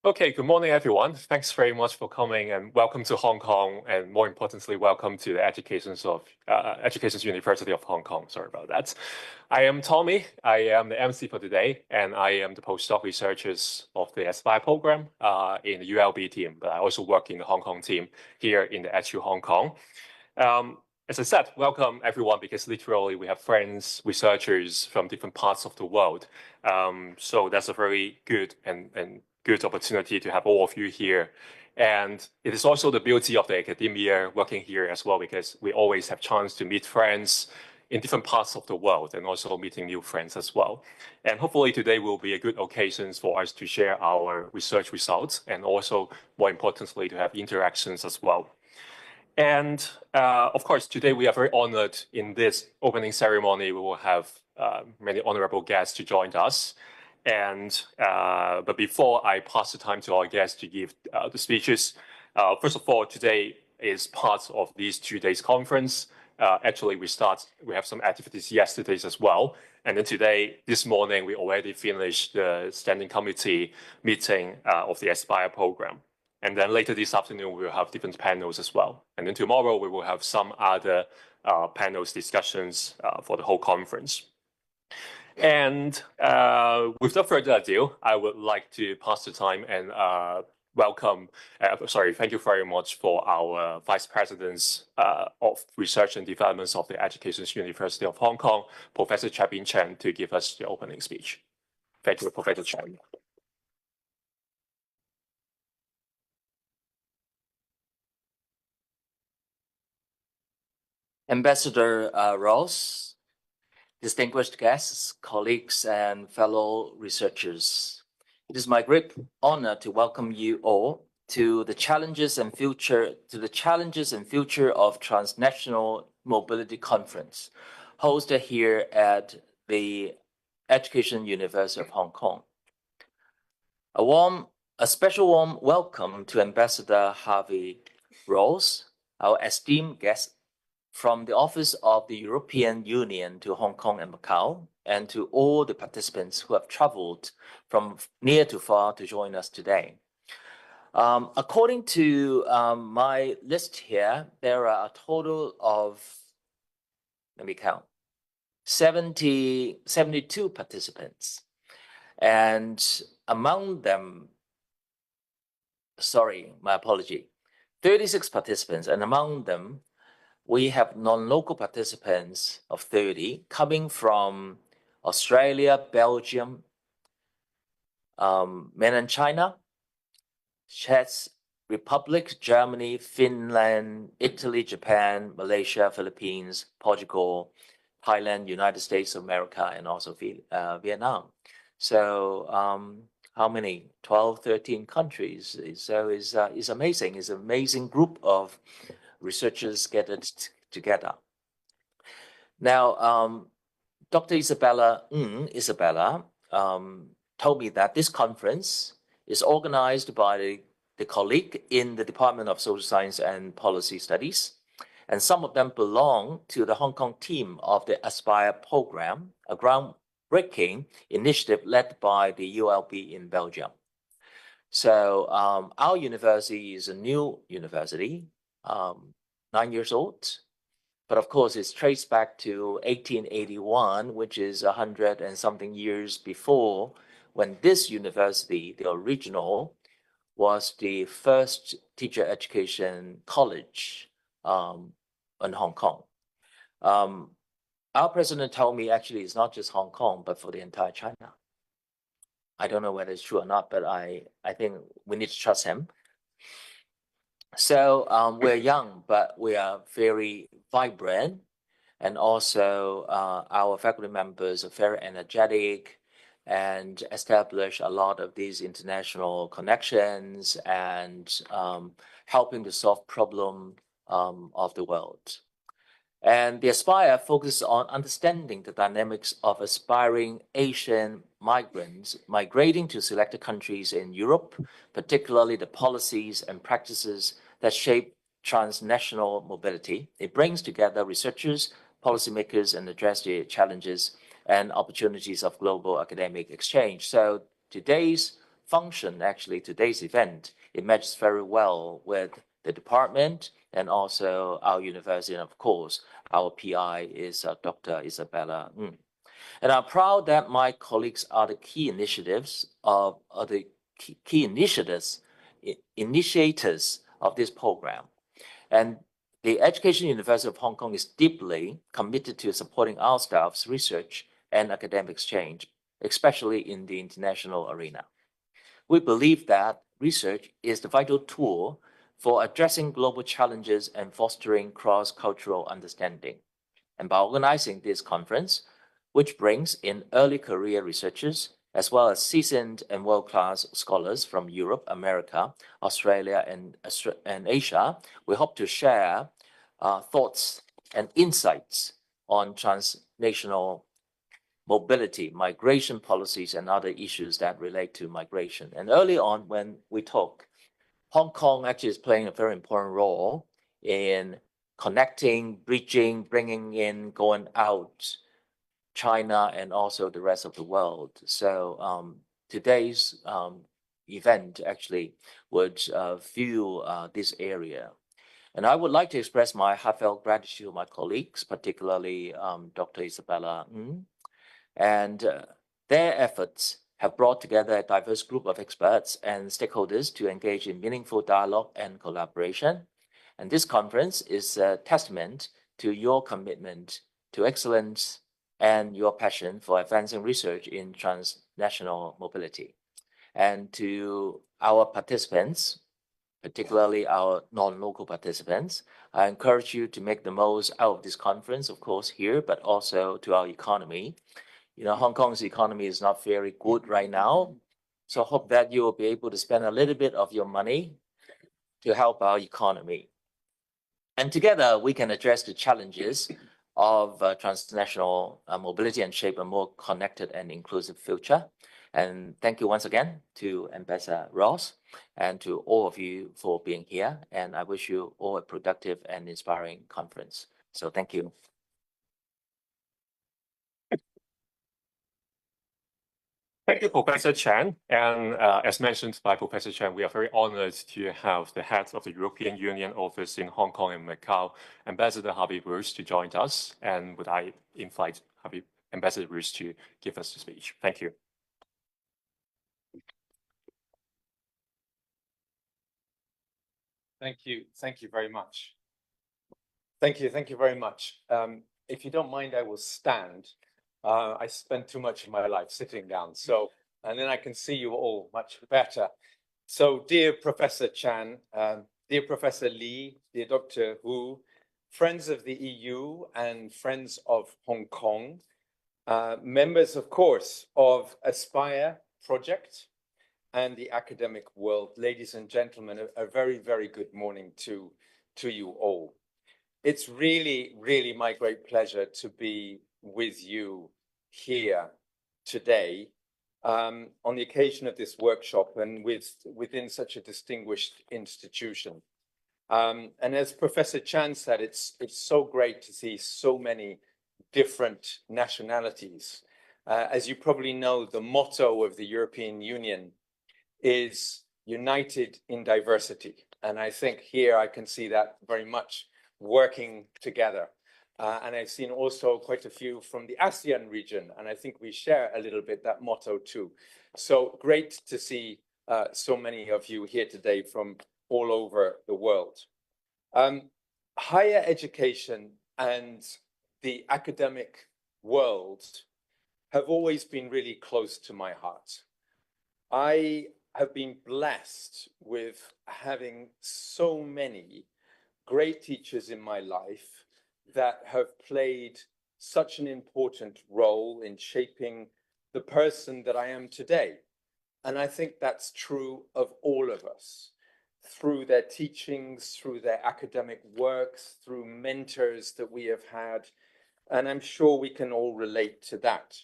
Okay, good morning, everyone. Thanks very much for coming and welcome to Hong Kong, and more importantly, welcome to the Education University of Hong Kong. Sorry about that. I am Tommy. I am the MC for today, and I am the postdoc researcher of the Aspire program in the ULB team, but I also work in the Hong Kong team here in the EdUHK Hong Kong. As I said, welcome everyone, because literally we have friends, researchers from different parts of the world. So that's a very good and good opportunity to have all of you here. And it is also the beauty of the academia working here as well, because we always have chance to meet friends in different parts of the world and also meeting new friends as well. And hopefully today will be a good occasion for us to share our research results and also, more importantly, to have interactions as well. And of course, today we are very honored in this opening ceremony. We will have many honorable guests to join us. And but before I pass the time to our guests to give the speeches, first of all, today is part of these 2 days conference. Actually, we have some activities yesterday as well. And then today, this morning, we already finished the standing committee meeting of the Aspire program. And then later this afternoon, we will have different panels as well. And then tomorrow, we will have some other panels discussions for the whole conference. And without further ado, I would like to pass the time and thank you very much for our Vice President of Research and Development of the Education University of Hong Kong, Professor Chabin Chen, to give us the opening speech. Thank you, Professor Chen. Ambassador Ross, distinguished guests, colleagues, and fellow researchers. It is my great honor to welcome you all to the challenges and future of Transnational Mobility Conference, hosted here at the Education University of Hong Kong. A special warm welcome to Ambassador Harvey Ross, our esteemed guest from the Office of the European Union to Hong Kong and Macau, and to all the participants who have traveled from near to far to join us today. According to my list here, there are a total of, let me count, 72 participants. And among them, sorry, my apology, 36 participants, and among them, we have non-local participants of 30 coming from Australia, Belgium, mainland China, Czech Republic, Germany, Finland, Italy, Japan, Malaysia, Philippines, Portugal, Thailand, United States of America, and also Vietnam. So how many? 12, 13 countries. So it's amazing. It's an amazing group of researchers gathered together. Now, Dr. Isabella told me that this conference is organized by the colleague in the Department of Social Science and Policy Studies, and some of them belong to the Hong Kong team of the Aspire program, a groundbreaking initiative led by the ULB in Belgium. So our university is a new university, 9 years old, but of course it's traced back to 1881, which is 100 and something years before, when this university, the original, was the first teacher education college in Hong Kong. Our president told me actually it's not just Hong Kong, but for the entire China. I don't know whether it's true or not, but I think we need to trust him. So we're young, but we are very vibrant. And also our faculty members are very energetic and establish a lot of these international connections and helping to solve problems of the world. And the Aspire focuses on understanding the dynamics of aspiring Asian migrants migrating to selected countries in Europe, particularly the policies and practices that shape transnational mobility. It brings together researchers, policymakers, and address the challenges and opportunities of global academic exchange. So today's function, actually, today's event, it matches very well with the department and also our university. And of course, our PI is Dr. Isabella Ng. And I'm proud that my colleagues are the key initiatives initiators of this program. And the Education University of Hong Kong is deeply committed to supporting our staff's research and academic exchange, especially in the international arena. We believe that research is the vital tool for addressing global challenges and fostering cross-cultural understanding. And by organizing this conference, which brings in early career researchers, as well as seasoned and world-class scholars from Europe, America, Australia, and Asia, we hope to share thoughts and insights on transnational mobility, migration policies, and other issues that relate to migration. And early on, when we talk, Hong Kong actually is playing a very important role in connecting, bridging, bringing in, going out China and also the rest of the world. So today's event actually would view this area. And I would like to express my heartfelt gratitude to my colleagues, particularly Dr. Isabella Ng, and their efforts have brought together a diverse group of experts and stakeholders to engage in meaningful dialogue and collaboration. And this conference is a testament to your commitment to excellence and your passion for advancing research in transnational mobility. And to our participants, particularly our non-local participants, I encourage you to make the most out of this conference, of course, here, but also to our economy. You know, Hong Kong's economy is not very good right now. So I hope that you will be able to spend a little bit of your money to help our economy. And together we can address the challenges of transnational mobility and shape a more connected and inclusive future. And thank you once again to Ambassador Ross and to all of you for being here. And I wish you all a productive and inspiring conference. So thank you. Thank you, Professor Chan. And as mentioned by Professor Chan, we are very honored to have the head of the European Union office in Hong Kong and Macau, Ambassador Harvey Bruce, to join us. And would I invite Ambassador Bruce to give us the speech? Thank you. Thank you. Thank you very much. Thank you very much. If you don't mind, I will stand. I spend too much of my life sitting down, and then I can see you all much better. So, dear Professor Chan, dear Professor Lee, dear Dr. Hu, friends of the EU and friends of Hong Kong, members, of course, of Aspire Project and the academic world, ladies and gentlemen, a very, very good morning to you all. It's really, really my great pleasure to be with you here today on the occasion of this workshop and within such a distinguished institution. And as Professor Chan said, it's so great to see so many different nationalities. As you probably know, the motto of the European Union is united in diversity. And I think here I can see that very much working together. And I've seen also quite a few from the ASEAN region, and I think we share a little bit that motto too. So great to see so many of you here today from all over the world. Higher education and the academic world have always been really close to my heart. I have been blessed with having so many great teachers in my life that have played such an important role in shaping the person that I am today. And I think that's true of all of us, through their teachings, through their academic works, through mentors that we have had. And I'm sure we can all relate to that.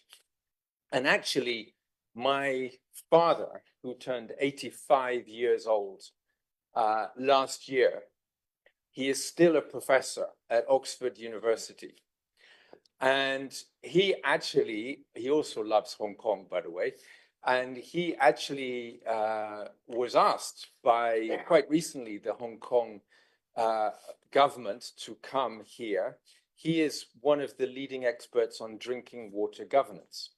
And actually, my father, who turned 85 years old last year, he is still a professor at Oxford University. And he also loves Hong Kong, by the way. And he actually was asked by quite recently the Hong Kong government to come here. He is one of the leading experts on drinking water governance.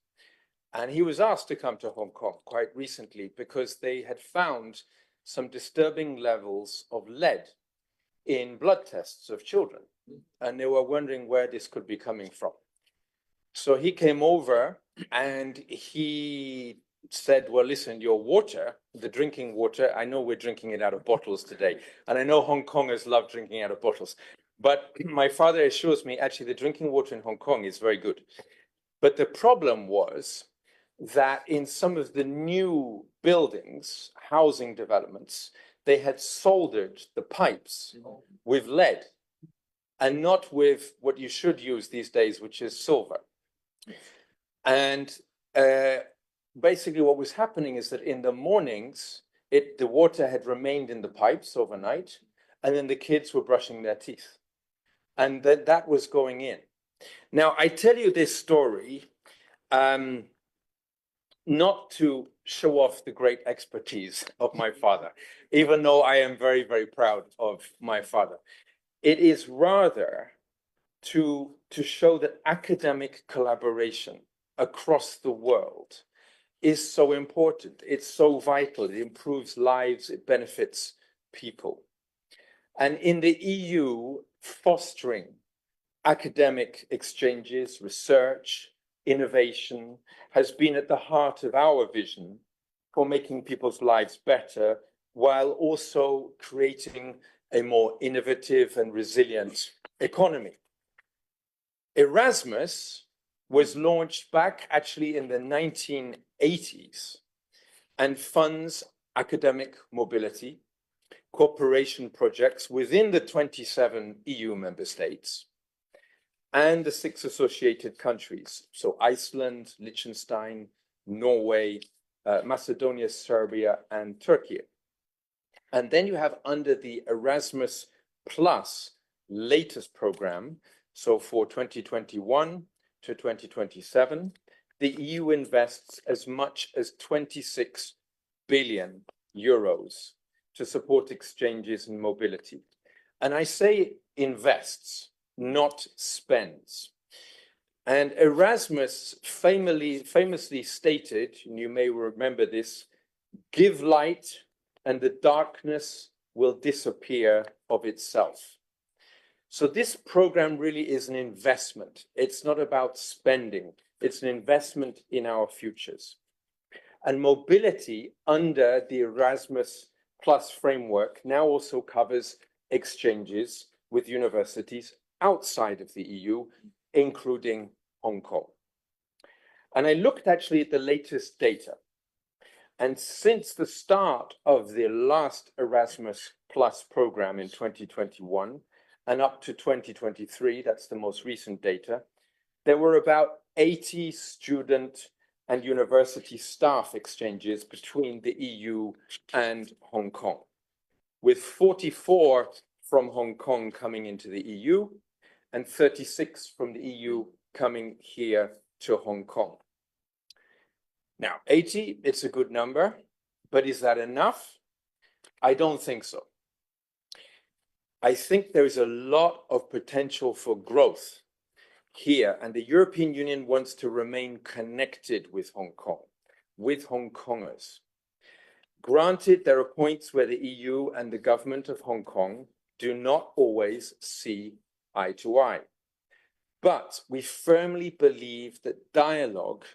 And he was asked to come to Hong Kong quite recently because they had found some disturbing levels of lead in blood tests of children. And they were wondering where this could be coming from. So he came over and he said, well, listen, your water, the drinking water, I know we're drinking it out of bottles today. And I know Hong Kongers love drinking out of bottles. But my father assures me, actually, the drinking water in Hong Kong is very good. But the problem was that in some of the new buildings, housing developments, they had soldered the pipes with lead and not with what you should use these days, which is silver. And basically what was happening is that in the mornings, the water had remained in the pipes overnight, and then the kids were brushing their teeth. And that was going in. Now, I tell you this story not to show off the great expertise of my father, even though I am very, very proud of my father. It is rather to show that academic collaboration across the world is so important. It's so vital. It improves lives. It benefits people. And in the EU, fostering academic exchanges, research, innovation has been at the heart of our vision for making people's lives better, while also creating a more innovative and resilient economy. Erasmus was launched back actually in the 1980s and funds academic mobility, cooperation projects within the 27 EU member states and the 6 associated countries. So Iceland, Liechtenstein, Norway, Macedonia, Serbia, and Turkey. And then you have under the Erasmus Plus latest program, so for 2021 to 2027, the EU invests as much as 26 billion euros to support exchanges and mobility. And I say invests, not spends. And Erasmus famously stated, and you may remember this, give light and the darkness will disappear of itself. So this program really is an investment. It's not about spending. It's an investment in our futures. And mobility under the Erasmus Plus framework now also covers exchanges with universities outside of the EU, including Hong Kong. And I looked actually at the latest data. And since the start of the last Erasmus Plus program in 2021 and up to 2023, that's the most recent data, there were about 80 student and university staff exchanges between the EU and Hong Kong, with 44 from Hong Kong coming into the EU and 36 from the EU coming here to Hong Kong. Now, 80, it's a good number, but is that enough? I don't think so. I think there is a lot of potential for growth here, and the European Union wants to remain connected with Hong Kong, with Hong Kongers. Granted, there are points where the EU and the government of Hong Kong do not always see eye to eye. But we firmly believe that dialogue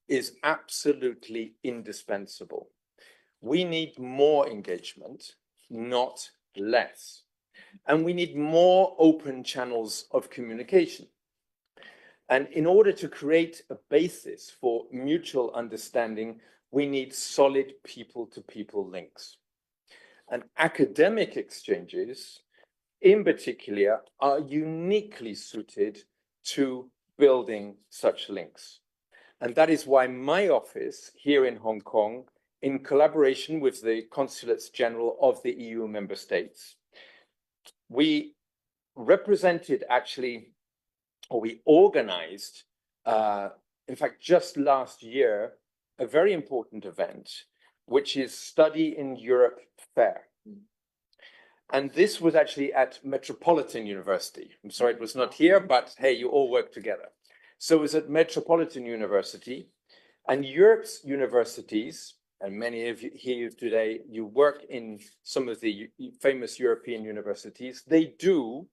is absolutely indispensable. We need more engagement, not less. And we need more open channels of communication. And in order to create a basis for mutual understanding, we need solid people-to-people links. And academic exchanges, in particular, are uniquely suited to building such links. And that is why my office here in Hong Kong, in collaboration with the Consulates General of the EU member states, we represented actually, or we organized, in fact, just last year, a very important event, which is Study in Europe Fair. And this was actually at Metropolitan University. I'm sorry it was not here, but hey, you all work together. So it was at Metropolitan University, and Europe's universities, and many of you here today, you work in some of the famous European universities, they do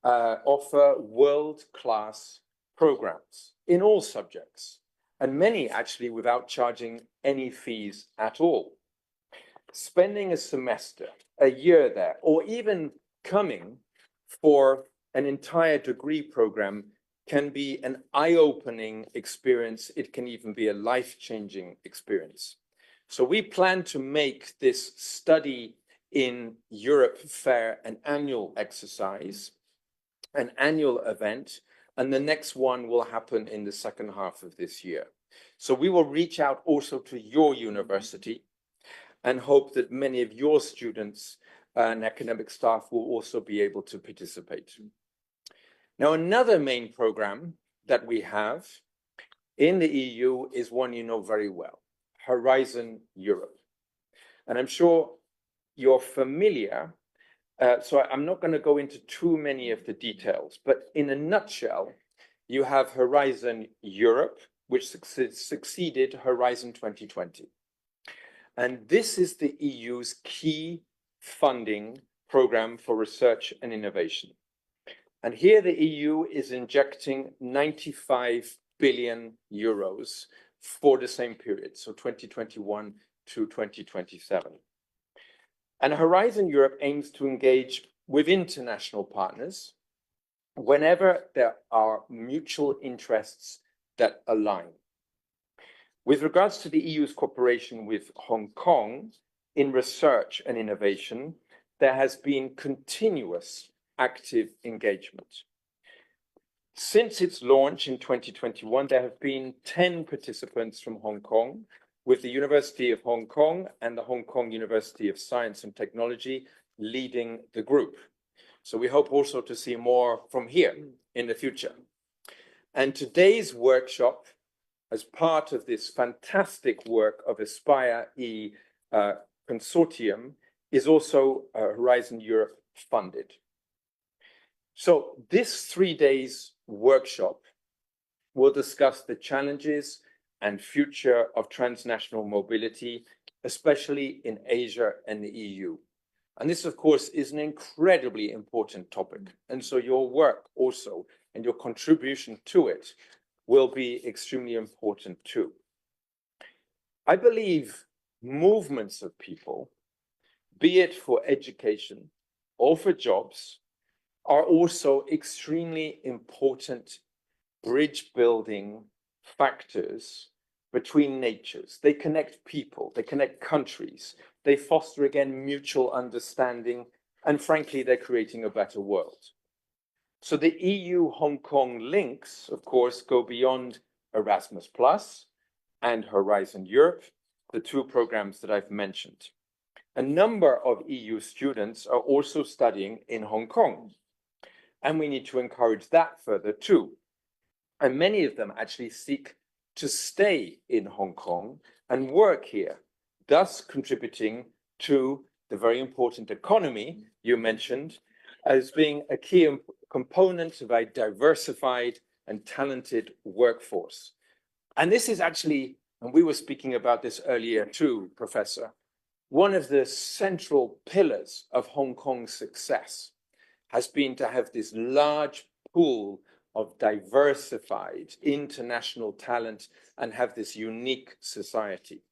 offer world-class programs in all subjects, and many actually without charging any fees at all. Spending a semester, a year there, or even coming for an entire degree program can be an eye-opening experience. It can even be a life-changing experience. So we plan to make this Study in Europe Fair an annual exercise, an annual event, and the next one will happen in the second half of this year. So we will reach out also to your university and hope that many of your students and academic staff will also be able to participate. Now, another main program that we have in the EU is one you know very well, Horizon Europe. And I'm sure you're familiar, so I'm not going to go into too many of the details, but in a nutshell, you have Horizon Europe, which succeeded Horizon 2020. And this is the EU's key funding program for research and innovation. And here the EU is injecting 95 billion euros for the same period, so 2021 to 2027. And Horizon Europe aims to engage with international partners whenever there are mutual interests that align. With regards to the EU's cooperation with Hong Kong in research and innovation, there has been continuous active engagement. Since its launch in 2021, there have been 10 participants from Hong Kong, with the University of Hong Kong and the Hong Kong University of Science and Technology leading the group. So we hope also to see more from here in the future. And today's workshop, as part of this fantastic work of Aspire-E consortium, is also Horizon Europe funded. So this 3 days workshop will discuss the challenges and future of transnational mobility, especially in Asia and the EU. And this, of course, is an incredibly important topic. And so your work also and your contribution to it will be extremely important too. I believe movements of people, be it for education or for jobs, are also extremely important bridge building factors between natures. They connect people, they connect countries, they foster again mutual understanding, and frankly, they're creating a better world. So the EU-Hong Kong links, of course, go beyond Erasmus Plus and Horizon Europe, the two programs that I've mentioned. A number of EU students are also studying in Hong Kong, and we need to encourage that further too. And many of them actually seek to stay in Hong Kong and work here, thus contributing to the very important economy you mentioned as being a key component of a diversified and talented workforce. And this is actually, and we were speaking about this earlier too, Professor, one of the central pillars of Hong Kong's success has been to have this large pool of diversified international talent and have this unique society.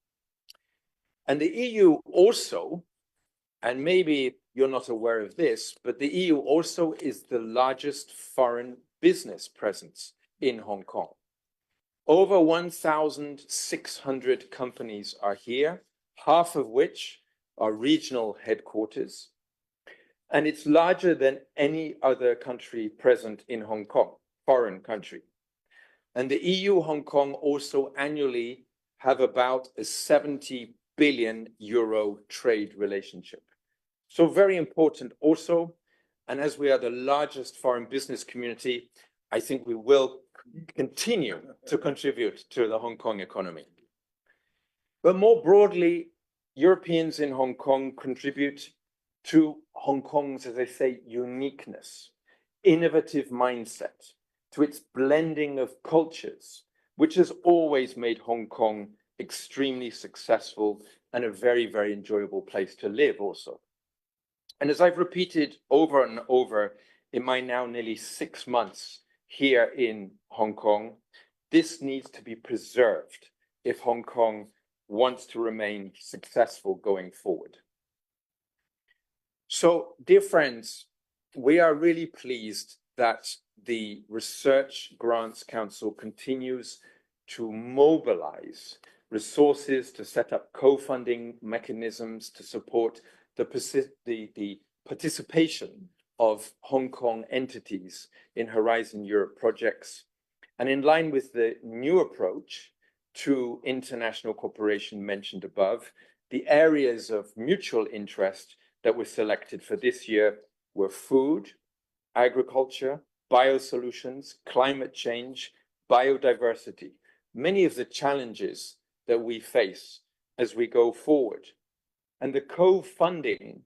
And the EU also, and maybe you're not aware of this, but the EU also is the largest foreign business presence in Hong Kong. Over 1,600 companies are here, half of which are regional headquarters. And it's larger than any other country present in Hong Kong, foreign country. And the EU Hong Kong also annually have about a 70 billion euro trade relationship. So very important also. And as we are the largest foreign business community, I think we will continue to contribute to the Hong Kong economy. But more broadly, Europeans in Hong Kong contribute to Hong Kong's, as I say, uniqueness, innovative mindset, to its blending of cultures, which has always made Hong Kong extremely successful and a very, very enjoyable place to live also. And as I've repeated over and over in my now nearly 6 months here in Hong Kong, this needs to be preserved if Hong Kong wants to remain successful going forward. So, dear friends, we are really pleased that the Research Grants Council continues to mobilize resources to set up co-funding mechanisms to support the participation of Hong Kong entities in Horizon Europe projects. And in line with the new approach to international cooperation mentioned above, the areas of mutual interest that were selected for this year were food, agriculture, biosolutions, climate change, biodiversity, many of the challenges that we face as we go forward. And the co-funding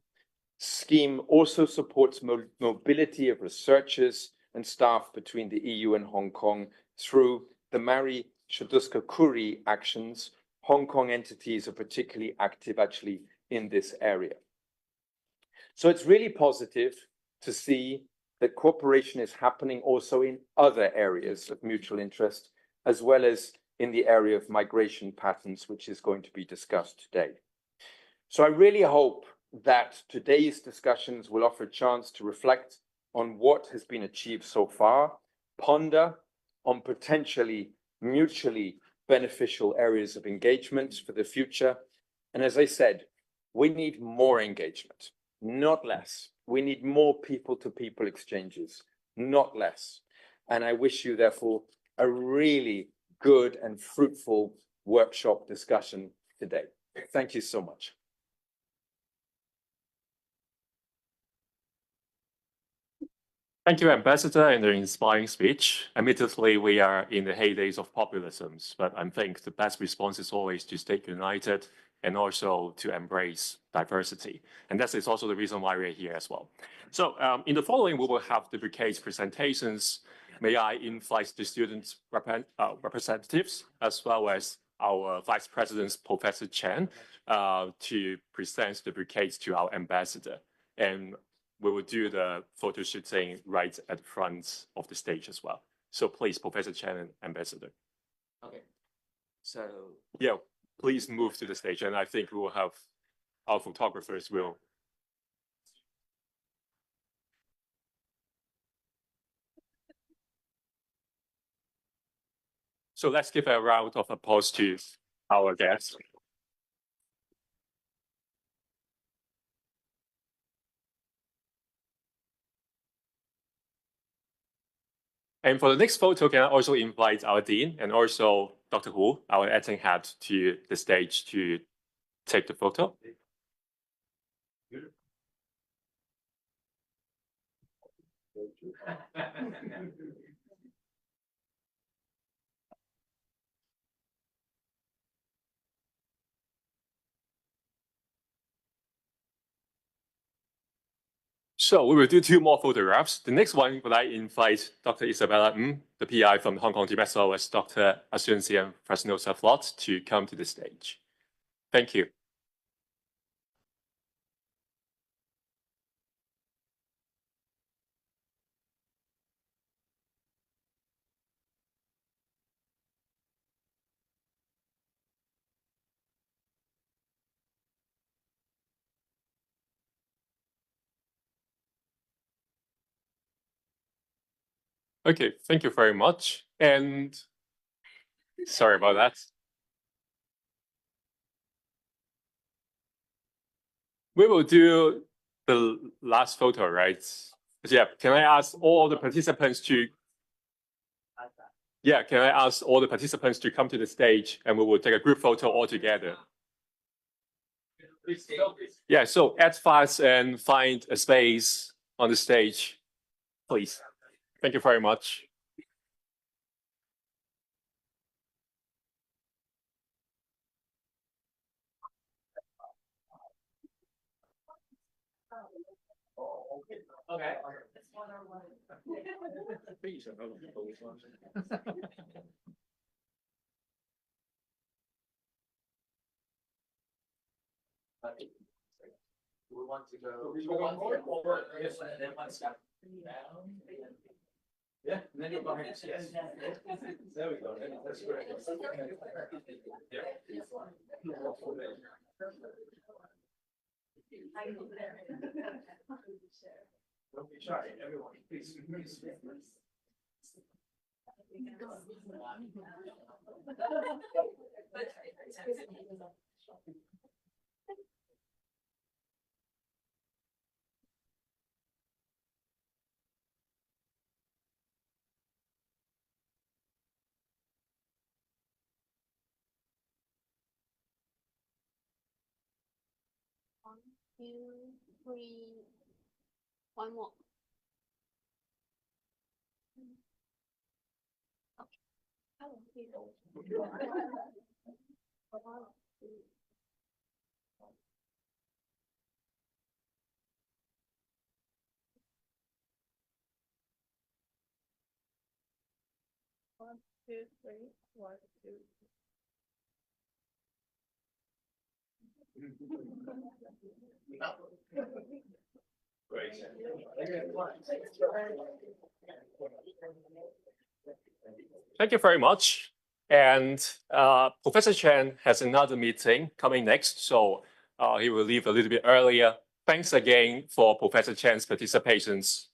scheme also supports mobility of researchers and staff between the EU and Hong Kong through the Mari Shaduska Kuri actions. Hong Kong entities are particularly active actually in this area. So it's really positive to see that cooperation is happening also in other areas of mutual interest, as well as in the area of migration patterns, which is going to be discussed today. So I really hope that today's discussions will offer a chance to reflect on what has been achieved so far, ponder on potentially mutually beneficial areas of engagement for the future. And as I said, we need more engagement, not less. We need more people-to-people exchanges, not less. And I wish you, therefore, a really good and fruitful workshop discussion today. Thank you so much. Thank you, Ambassador, and the inspiring speech. Admittedly, we are in the heydays of populisms, but I think the best response is always to stay united and also to embrace diversity. And that is also the reason why we're here as well. So in the following, we will have the brigade's presentations. May I invite the students' representatives, as well as our Vice President, Professor Chen, to present the brigades to our ambassador. And we will do the photo shooting right at the front of the stage as well. So please, Professor Chen and Ambassador. Okay. So yeah, please move to the stage, and I think we will have our photographers will. So let's give a round of applause to our guests. And for the next photo, can I also invite our Dean and also Dr. Hu, our acting head, to the stage to take the photo. So we will do 2 more photographs. The next one, would I invite Dr. Isabella Ng, the PI from Hong Kong team, as well as Dr. Asuncion Fresnosa-Flot to come to the stage. Thank you. Okay, thank you very much. And sorry about that. We will do the last photo, right? Yeah, can I ask all the participants to come to the stage, and we will take a group photo all together. Yeah, so act fast and find a space on the stage, please. Thank you very much. Okay. We want to go. Yes, and then one step down. Yeah, and then you'll go ahead. Yes. There we go. That's great. Yeah. Don't be shy, everyone, please. One, two, three. One more. One, two, three. One, two. Great. Thank you very much. And Professor Chen has another meeting coming next, so he will leave a little bit earlier. Thanks again for Professor Chen's participations.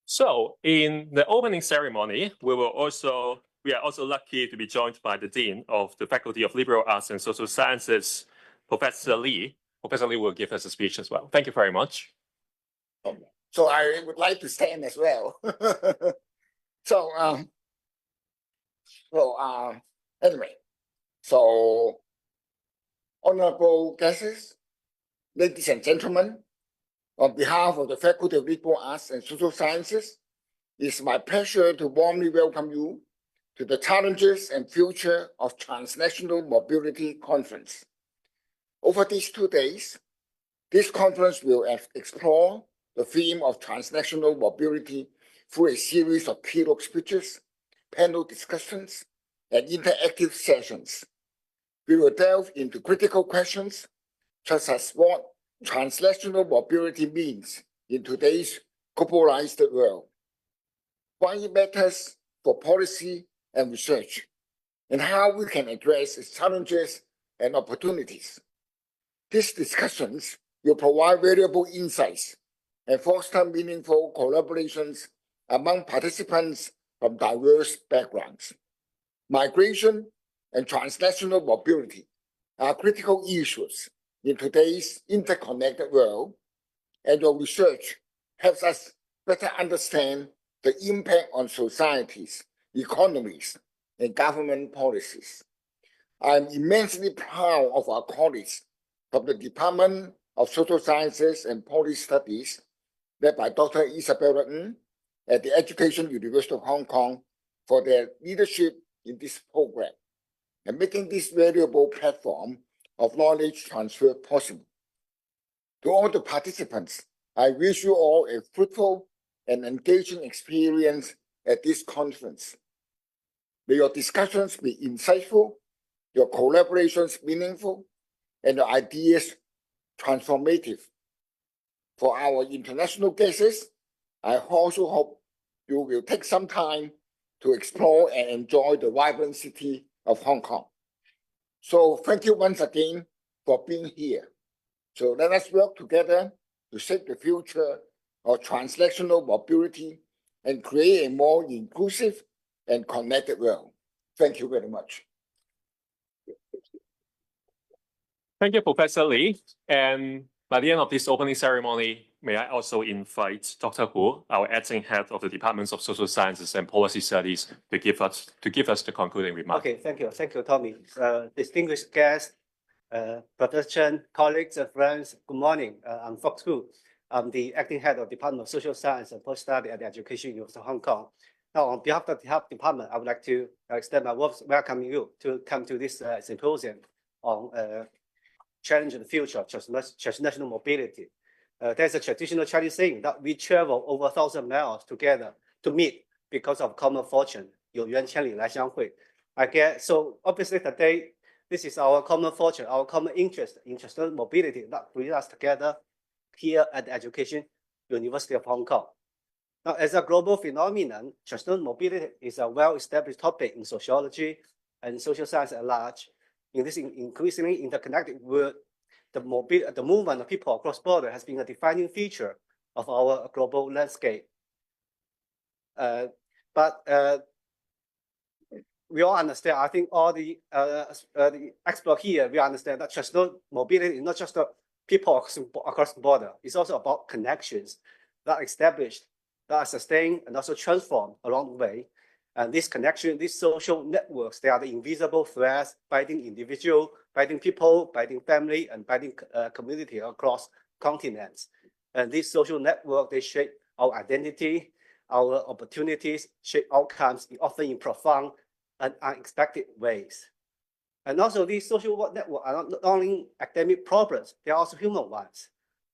So in the opening ceremony, we are also lucky to be joined by the Dean of the Faculty of Liberal Arts and Social Sciences, Professor Lee. Professor Lee will give us a speech as well. Thank you very much. So I would like to stand as well. Anyway, so honorable guests, ladies and gentlemen, on behalf of the Faculty of Liberal Arts and Social Sciences, it's my pleasure to warmly welcome you to the Challenges and Future of Transnational Mobility Conference. Over these 2 days, this conference will explore the theme of transnational mobility through a series of keynote speeches, panel discussions, and interactive sessions. We will delve into critical questions such as what transnational mobility means in today's globalized world, why it matters for policy and research, and how we can address its challenges and opportunities. These discussions will provide valuable insights and foster meaningful collaborations among participants from diverse backgrounds. Migration and transnational mobility are critical issues in today's interconnected world, and your research helps us better understand the impact on societies, economies, and government policies. I'm immensely proud of our colleagues from the Department of Social Sciences and Policy Studies, led by Dr. Isabella Ng at the Education University of Hong Kong, for their leadership in this program and making this valuable platform of knowledge transfer possible. To all the participants, I wish you all a fruitful and engaging experience at this conference. May your discussions be insightful, your collaborations meaningful, and your ideas transformative. For our international guests, I also hope you will take some time to explore and enjoy the vibrant city of Hong Kong. So thank you once again for being here. So let us work together to shape the future of transnational mobility and create a more inclusive and connected world. Thank you very much. Thank you, Professor Lee. And by the end of this opening ceremony, may I also invite Dr. Hu, our acting head of the Departments of Social Sciences and Policy Studies, to give us the concluding remark. Okay, thank you, Tommy. Distinguished guests, Professor Chen, colleagues and friends, good morning. I'm Fox Hu. I'm the acting head of Department of Social Science and Post-Study at the Education University of Hong Kong. Now, on behalf of the health department, I would like to extend my welcoming you to come to this symposium on challenge the future of transnational mobility. There's a traditional Chinese saying that we travel over 1,000 miles together to meet because of common fortune. 有缘千里来相会. I guess so. Obviously, today this is our common fortune, our common interest in transnational mobility that brings us together here at the Education University of Hong Kong. Now, as a global phenomenon, transnational mobility is a well-established topic in sociology and social science at large. In this increasingly interconnected world, the movement of people across borders has been a defining feature of our global landscape. But we all understand, I think all the experts here, we understand that transnational mobility is not just the people across the border. It's also about connections that are established, that are sustained, and also transformed along the way. And this connection, these social networks, they are the invisible threads binding individual, binding people, binding family, and binding community across continents. And these social networks, they shape our identity, our opportunities, shape outcomes, often in profound and unexpected ways. And also, these social networks are not only academic problems, they are also human ones.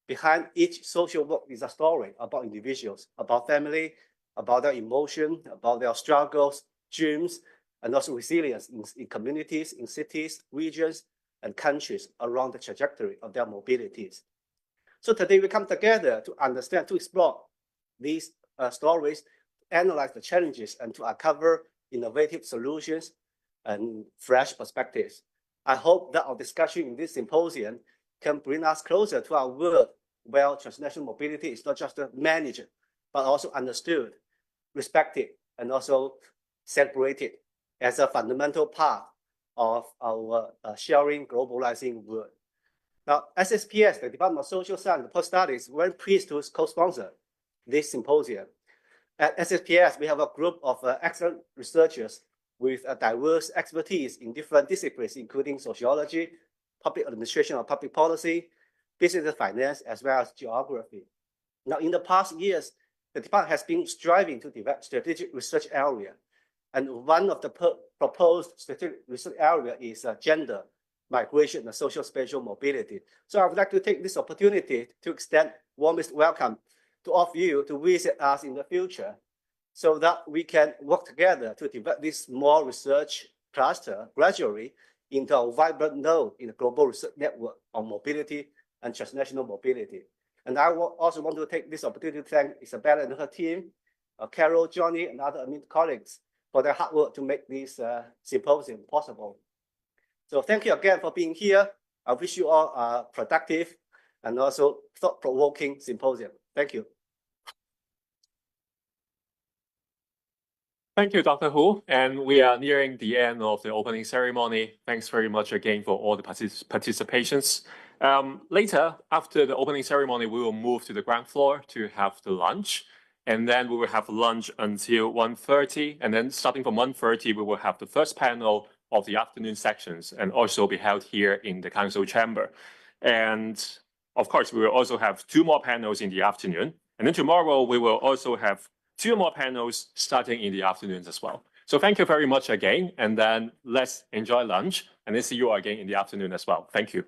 Behind each social work is a story about individuals, about family, about their emotion, about their struggles, dreams, and also resilience in communities, in cities, regions, and countries around the trajectory of their mobilities. So today we come together to understand, to explore these stories, analyze the challenges, and to uncover innovative solutions and fresh perspectives. I hope that our discussion in this symposium can bring us closer to our world where transnational mobility is not just managed, but also understood, respected, and also celebrated as a fundamental part of our sharing, globalizing world. Now, SSPS, the Department of Social Science and Post-Studies, is very pleased to co-sponsor this symposium. At SSPS, we have a group of excellent researchers with a diverse expertise in different disciplines, including sociology, public administration or public policy, business and finance, as well as geography. Now, in the past years, the department has been striving to develop strategic research area. And one of the proposed strategic research area is gender, migration, and social spatial mobility. So I would like to take this opportunity to extend warmest welcome to all of you to visit us in the future so that we can work together to develop this small research cluster gradually into a vibrant node in the global research network on mobility and transnational mobility. And I also want to take this opportunity to thank Isabella and her team, Carol, Johnny, and other colleagues for their hard work to make this symposium possible. So thank you again for being here. I wish you all a productive and also thought-provoking symposium. Thank you. Thank you, Dr. Hu. And we are nearing the end of the opening ceremony. Thanks very much again for all the participations. Later, after the opening ceremony, we will move to the ground floor to have the lunch. And then we will have lunch until 1:30. And then starting from 1:30, we will have the first panel of the afternoon sections and also be held here in the council chamber. And of course, we will also have 2 more panels in the afternoon. And then tomorrow, we will also have 2 more panels starting in the afternoons as well. So thank you very much again. And then let's enjoy lunch and then see you again in the afternoon as well. Thank you.